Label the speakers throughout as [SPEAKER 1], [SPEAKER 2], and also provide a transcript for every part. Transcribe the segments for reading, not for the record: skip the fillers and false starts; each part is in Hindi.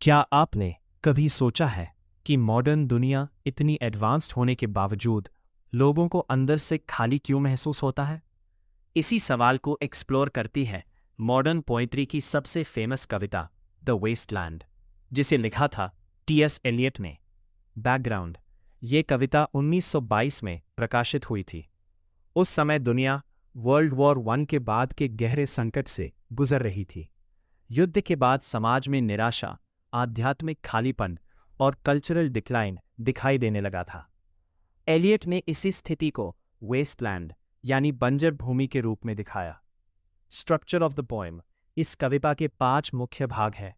[SPEAKER 1] क्या आपने कभी सोचा है कि मॉडर्न दुनिया इतनी एडवांस्ड होने के बावजूद लोगों को अंदर से खाली क्यों महसूस होता है? इसी सवाल को एक्सप्लोर करती है मॉडर्न पोइट्री की सबसे फेमस कविता द वेस्टलैंड, जिसे लिखा था टी.एस. एलियट ने। बैकग्राउंड: ये कविता 1922 में प्रकाशित हुई थी। उस समय दुनिया वर्ल्ड वॉर वन के बाद के गहरे संकट से गुजर रही थी। युद्ध के बाद समाज में निराशा, आध्यात्मिक खालीपन और कल्चरल डिक्लाइन दिखाई देने लगा था। एलियट ने इसी स्थिति को वेस्टलैंड यानी बंजर भूमि के रूप में दिखाया। स्ट्रक्चर ऑफ द पोएम: इस कविता के 5 मुख्य भाग हैं।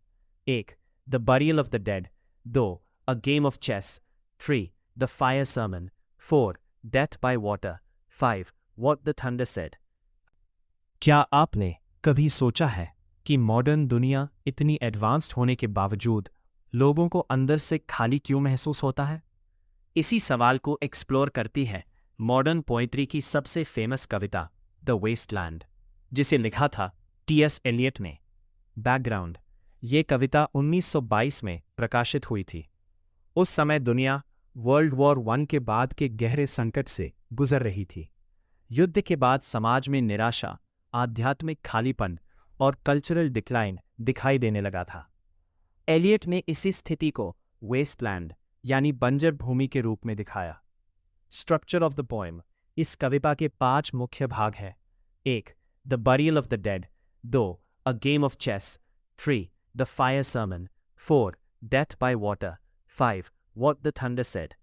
[SPEAKER 1] 1. The burial of the dead. 2. A game of chess. 3. The fire sermon. 4. Death by water. 5. What the thunder said. क्या आपने कभी सोचा है कि मॉडर्न दुनिया इतनी एडवांस्ड होने के बावजूद लोगों को अंदर से खाली क्यों महसूस होता है? इसी सवाल को एक्सप्लोर करती है मॉडर्न पोइट्री की सबसे फेमस कविता द वेस्टलैंड, जिसे लिखा था टी.एस. एलियट ने। बैकग्राउंड: ये कविता 1922 में प्रकाशित हुई थी। उस समय दुनिया वर्ल्ड वॉर वन के बाद के गहरे संकट से गुजर रही थी। युद्ध के बाद समाज में निराशा, आध्यात्मिक खालीपन और कल्चरल डिक्लाइन दिखाई देने लगा था। एलियट ने इसी स्थिति को वेस्टलैंड यानी बंजर भूमि के रूप में दिखाया। स्ट्रक्चर ऑफ द पोएम: इस कविता के 5 मुख्य भाग हैं। 1. The burial of the dead. 2. A game of chess. 3. The fire sermon. 4. Death by water. 5. What the thunder said.